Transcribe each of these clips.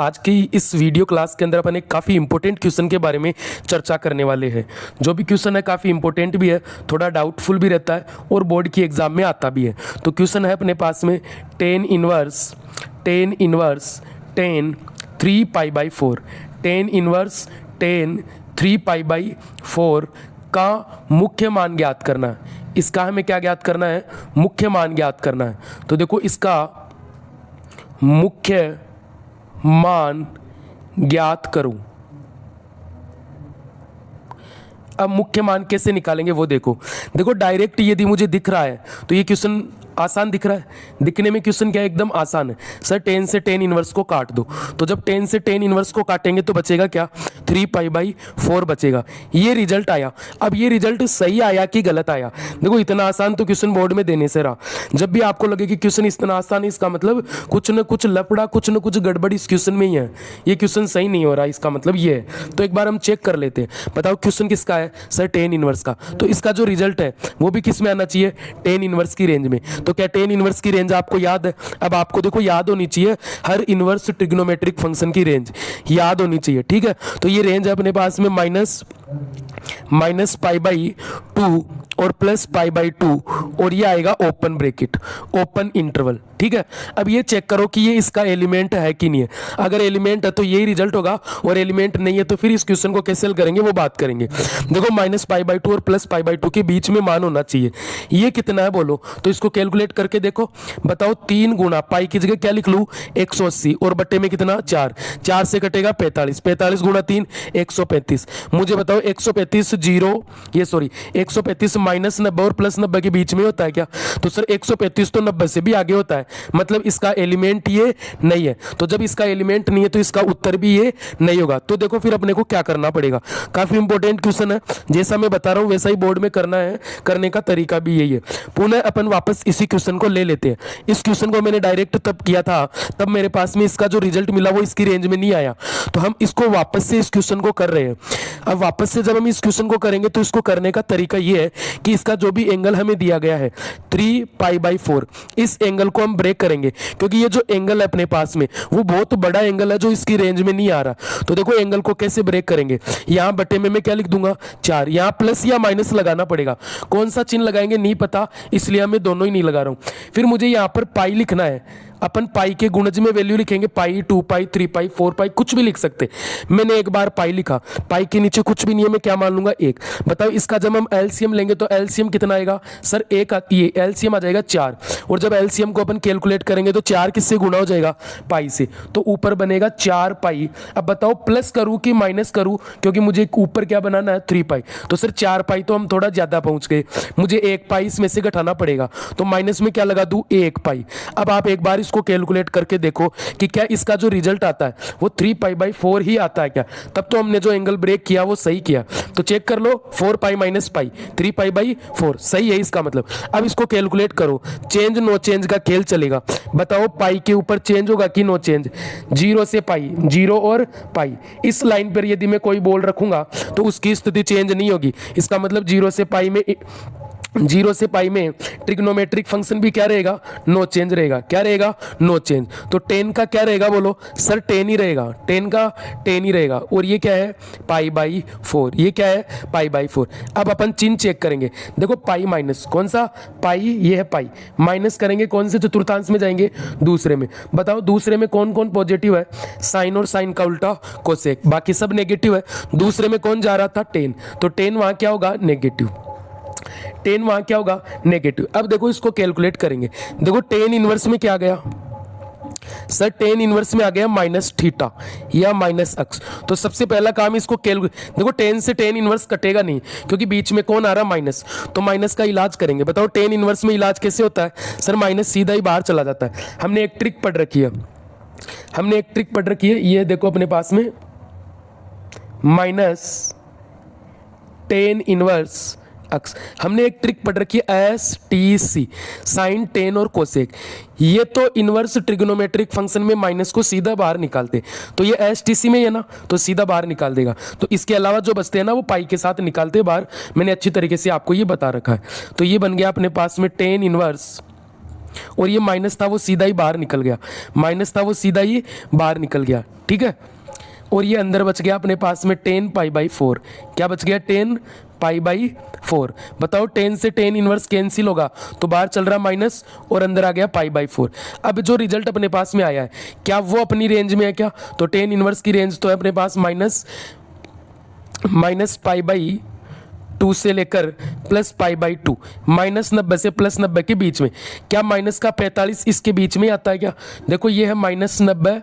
आज की इस वीडियो क्लास के अंदर अपन एक काफ़ी इंपॉर्टेंट क्वेश्चन के बारे में चर्चा करने वाले हैं। जो भी क्वेश्चन है काफ़ी इंपॉर्टेंट भी है, थोड़ा डाउटफुल भी रहता है और बोर्ड की एग्जाम में आता भी है। तो क्वेश्चन है अपने पास में tan inverse 3 pi by 4 3 pi by 4 का मुख्य मान ज्ञात करना है। इसका हमें क्या ज्ञात करना है? मुख्य मान ज्ञात करना है। तो देखो इसका मुख्य मान ज्ञात करूं। अब मुख्य मान कैसे निकालेंगे वो देखो डायरेक्ट यदि मुझे दिख रहा है तो ये क्वेश्चन आसान दिख रहा है। दिखने में क्वेश्चन क्या है? एकदम आसान है। सर 10 से 10 इनवर्स को काट दो। तो जब 10 से 10 इनवर्स को काटेंगे तो बचेगा क्या? 3 पाई बाई 4 बचेगा। ये रिजल्ट आया। अब ये रिजल्ट सही आया कि गलत आया? देखो इतना आसान तो क्वेश्चन बोर्ड में देने से रहा। जब भी आपको लगे कि क्वेश्चन इतना आसान है, इसका मतलब कुछ न कुछ लफड़ा, कुछ न कुछ गड़बड़ इस क्वेश्चन में ही है। ये क्वेश्चन सही नहीं हो रहा, इसका मतलब ये है। तो एक बार हम चेक कर लेते हैं। बताओ क्वेश्चन किसका है? सर 10 इनवर्स का। तो इसका जो रिजल्ट है वो भी किस में आना चाहिए? 10 इनवर्स की रेंज में। तो क्या 10 इनवर्स की रेंज आपको याद है? अब आपको देखो याद होनी चाहिए हर इनवर्स ट्रिग्नोमेट्रिक फंक्शन की रेंज याद होनी चाहिए, ठीक है। तो ये रेंज है अपने पास में माइनस पाई बाई 2 और प्लस पाई बाई 2 और ये आएगा ओपन ब्रैकेट, ओपन इंटरवल, ठीक है। अब ये चेक करो कि ये इसका एलिमेंट है कि नहीं है। अगर एलिमेंट है तो यही रिजल्ट होगा और एलिमेंट नहीं है तो फिर इस क्वेश्चन को कैसे हल करेंगे वो बात करेंगे। देखो माइनस पाई बाई 2 और प्लस पाई बाई 2 के बीच में मान होना चाहिए। ये कितना है बोलो? तो इसको कैलकुलेट करके देखो। बताओ 3 गुना पाई की जगह क्या लिख लूँ? 180 और बट्टे में कितना? 4 से कटेगा 45, 45 गुना 3 135। मुझे बताओ 135 135 माइनस 90 और प्लस 90 के बीच में होता है क्या? तो सर 135 तो 90 से भी आगे होता है, मतलब इसका एलिमेंट ये नहीं है। तो जब इसका एलिमेंट नहीं है तो इसका उत्तर भी ये नहीं होगा। तो देखो फिर अपने को क्या करना पड़ेगा। काफी इंपॉर्टेंट क्वेश्चन है, जैसा मैं बता रहा हूं वैसा ही बोर्ड में करना है। करने का तरीका भी यही है। पुनः अपन वापस इसी क्वेश्चन को ले लेते हैं। इस क्वेश्चन को मैंने डायरेक्ट तब किया था, तब मेरे पास में इसका जो रिजल्ट मिला वो इसकी रेंज में नहीं आया। तो हम इसको वापस से इस क्वेश्चन को कर रहे हैं। अब वापस से जब हम इस क्वेश्चन को करेंगे तो इसको करने का तरीका ये है कि इसका जो भी एंगल हमें दिया गया है 3 पाई बाई 4, इस एंगल को हम ब्रेक करेंगे क्योंकि ये जो एंगल है अपने पास में वो बहुत बड़ा एंगल है जो इसकी रेंज में नहीं आ रहा। तो देखो एंगल को कैसे ब्रेक करेंगे। यहां बटे में मैं क्या लिख दूंगा? 4। यहां प्लस या माइनस लगाना पड़ेगा। कौन सा चिन्ह लगाएंगे नहीं पता, इसलिए मैं दोनों ही नहीं लगा रहा हूं। फिर मुझे यहां पर पाई लिखना है। अपन पाई के गुणज में वैल्यू लिखेंगे, पाई 2 पाई 3 पाई 4 पाई कुछ भी लिख सकते। मैंने एक बार पाई लिखा, पाई के नीचे कुछ भी नहीं है, मैं क्या मान लूंगा? 1। बताओ इसका जब हम एलसीएम लेंगे तो एलसीएम कितना आएगा? सर 1 आती है, एलसीएम आ जाएगा 4। और जब एलसीएम को अपन कैलकुलेट करेंगे तो 4 किससे गुणा हो जाएगा? पाई से। तो ऊपर बनेगा 4 पाई। अब बताओ प्लस करूं कि माइनस करूं, क्योंकि मुझे ऊपर क्या बनाना है? 3 पाई। तो सर 4 पाई तो हम थोड़ा ज्यादा पहुंच गए, मुझे 1 पाई इसमें से घटाना पड़ेगा। तो माइनस में क्या लगा दूं? 1 पाई। अब आप एक बार इसको कैलकुलेट करके देखो कि क्या इसका जो रिजल्ट आता है वो 3 पाई बाई 4 ही आता है क्या? तब तो हमने जो एंगल ब्रेक किया वो सही किया। तो चेक कर लो, 4 pi minus pi 3 pi by 4 सही है इसका मतलब। अब इसको कैलकुलेट करो, चेंज नो चेंज का खेल चलेगा। बताओ पाई के ऊपर चेंज होगा कि नो चेंज? 0 से पाई, 0 और पाई। इस लाइन पर यदि मैं कोई बॉल रखूंगा तो उसकी स्थिति चेंज नहीं होगी। इसका मतलब 0 से पाई में ट्रिग्नोमेट्रिक फंक्शन भी क्या रहेगा? नो चेंज रहेगा। क्या रहेगा? No change. तो 10 का क्या रहेगा बोलो? सर 10 ही रहेगा, 10 का 10 ही रहेगा। और ये क्या है? Pi by 4। ये क्या है? Pi by 4। अब अपन चिन्ह चेक करेंगे। देखो पाई माइनस, कौन सा? पाई, ये है पाई। माइनस करेंगे कौन से चतुर्थांश में जाएंगे? दूसरे में। बताओ दूसरे में कौन कौन पॉजिटिव है? साइन और साइन का उल्टा कोसेक, बाकी सब नेगेटिव है। दूसरे में कौन जा रहा था? 10। तो 10 वहां क्या होगा? नेगेटिव। 10 वहां क्या होगा? नेगेटिव। अब देखो इसको कैलकुलेट करेंगे। देखो 10 इनवर्स में क्या आ गया? सर 10 इनवर्स में आ गया माइनस थीटा या माइनस अक्स। तो सबसे पहला काम इसको देखो 10 से 10 इनवर्स कटेगा नहीं क्योंकि बीच में कौन आ रहा? माइनस। तो माइनस का इलाज करेंगे। बताओ 10 इनवर्स में इलाज कैसे होता है? सर माइनस सीधा ही बाहर चला जाता है। हमने एक ट्रिक पढ़ रखी है, ये देखो अपने पास में माइनस 10 इनवर्स अक्स। हमने एक ट्रिक पढ़ रखी है STC, साइन, टेन और कोसेक। ये तो इनवर्स ट्रिग्नोमेट्रिक फंक्शन में माइनस को सीधा बाहर निकालते, तो ये STC में है ना, तो सीधा बाहर निकाल देगा। तो इसके अलावा जो बचते हैं ना वो पाई के साथ निकालते बाहर। मैंने अच्छी तरीके से आपको ये बता रखा है। तो ये बन गया अपने पास में 10 इनवर्स और ये माइनस था वो सीधा ही बाहर निकल गया, माइनस था वो सीधा ही बाहर निकल गया, ठीक है। और ये अंदर बच गया अपने पास में 10π/4, क्या बच गया 10π/4। बताओ 10 से 10 इनवर्स कैंसिल होगा तो बाहर चल रहा माइनस और अंदर आ गया π/4। अब जो रिजल्ट अपने पास में आया है क्या वो अपनी रेंज में है क्या, तो 10 इनवर्स की रेंज तो है अपने पास माइनस π/2 से लेकर प्लस π/2, -90 से +90 के बीच में। क्या माइनस का 45 इसके बीच में आता है क्या, देखो ये है -90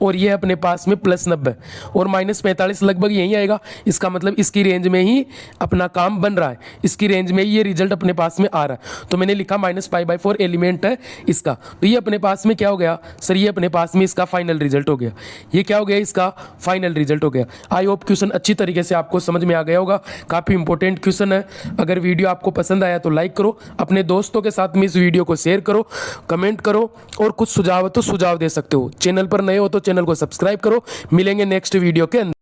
और ये है अपने पास में +90 और -45 लगभग यही आएगा, इसका मतलब इसकी रेंज में ही अपना काम बन रहा है, इसकी रेंज में ही ये रिजल्ट अपने पास में आ रहा है। तो मैंने लिखा -π/4 एलिमेंट है इसका, तो ये अपने पास में क्या हो गया सर, ये अपने पास में इसका फाइनल रिजल्ट हो गया, ये क्या हो गया इसका फाइनल रिजल्ट हो गया। आई होप क्वेश्चन अच्छी तरीके से आपको समझ में आ गया होगा, काफ़ी इंपॉर्टेंट क्वेश्चन है। अगर वीडियो आपको पसंद आया तो लाइक करो, अपने दोस्तों के साथ में इस वीडियो को शेयर करो, कमेंट करो और कुछ सुझाव हो तो सुझाव दे सकते हो। चैनल पर नए हो तो चैनल को सब्सक्राइब करो। मिलेंगे नेक्स्ट वीडियो के अंदर।